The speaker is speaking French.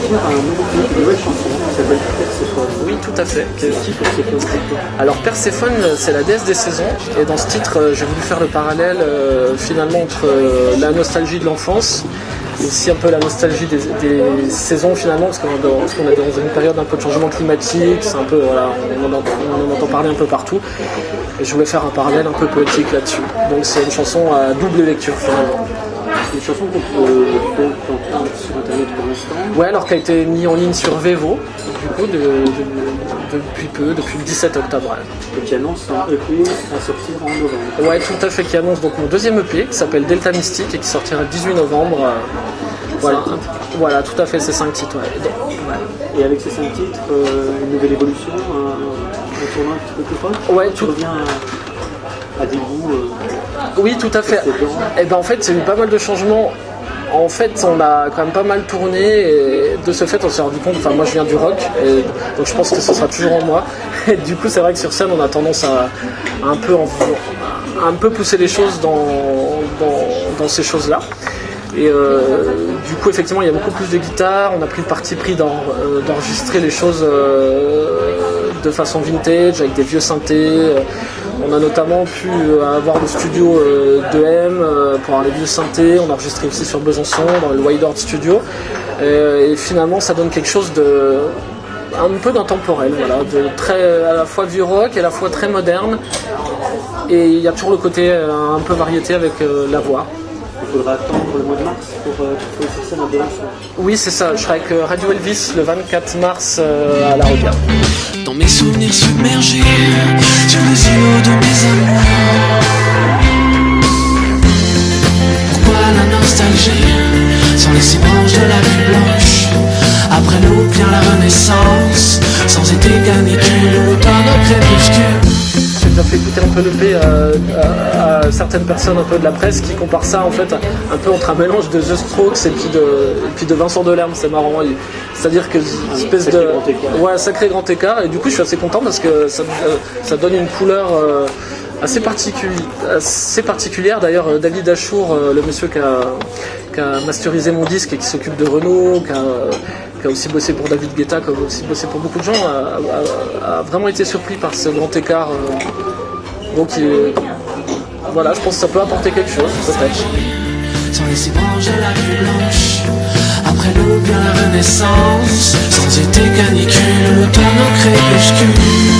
découvrir un nouveau clip, une nouvelle chanson qui s'appelle Perséphone. Oui, tout à fait. Qui Perséphone? Alors Perséphone, c'est la déesse des saisons, et dans ce titre, j'ai voulu faire le parallèle finalement entre la nostalgie de l'enfance et aussi un peu la nostalgie des saisons finalement, parce qu'on est dans une période un peu de changement climatique, c'est un peu, voilà, on en entend parler un peu partout, et je voulais faire un parallèle un peu poétique là-dessus. Donc c'est une chanson à double lecture finalement. Une chanson qu'on peut entendre sur internet pour l'instant. Ouais, alors qui a été mis en ligne sur Vevo, du coup, depuis le 17 octobre. Et qui annonce un EP à sortir en novembre. Ouais, tout à fait, qui annonce donc mon deuxième EP, qui s'appelle Delta Mystique et qui sortira le 18 novembre. Voilà, tout à fait, c'est 5 titres. Ouais. Donc, ouais. Et avec ces 5 titres, une nouvelle évolution, un tournoi un petit peu plus proche. Ouais, tu reviens à des goûts. Oui, tout à fait. Et ben en fait, il y a eu pas mal de changements. En fait, on a quand même pas mal tourné et de ce fait, on s'est rendu compte, enfin moi je viens du rock, et donc je pense que ce sera toujours en moi. Et du coup, c'est vrai que sur scène, on a tendance à un peu pousser les choses dans ces choses-là. Et du coup, effectivement, il y a beaucoup plus de guitares, on a pris le parti pris d'enregistrer les choses de façon vintage, avec des vieux synthés. On a notamment pu avoir le studio de M pour avoir les vieux synthés. On a enregistré aussi sur Besançon, dans le Wydord Studio. Et finalement, ça donne quelque chose un peu d'intemporel, voilà, de très à la fois vieux rock et à la fois très moderne. Et il y a toujours le côté un peu variété avec la voix. Il faudra attendre le mois de mars pour jouer sur scène à Besançon. Oui, c'est ça. Je serai avec Radio Elvis le 24 mars à La Roquette. Dans mes souvenirs submergés, sur les îlots de mes amours. Pourquoi la nostalgie, sans les six branches de la vie blanche? Après nous vient la renaissance, sans été canicule ou l'automne au crépuscule. J'ai déjà fait écouter un peu l'EP à certaines personnes un peu de la presse qui comparent ça en fait un peu entre un mélange de The Strokes et puis de Vincent Delerme, c'est marrant. C'est-à-dire que une espèce de sacré grand écart, et du coup je suis assez content parce que ça donne une couleur assez particulière. D'ailleurs David Achour, le monsieur qui a masterisé mon disque et qui s'occupe de Renault, qui a aussi bossé pour David Guetta, qui a aussi bossé pour beaucoup de gens, a vraiment été surpris par ce grand écart. Donc voilà, je pense que ça peut apporter quelque chose, peut-être. Sans les six branches de la vie blanche, après nous vient la renaissance, sans été canicule, l'automne au crépuscule.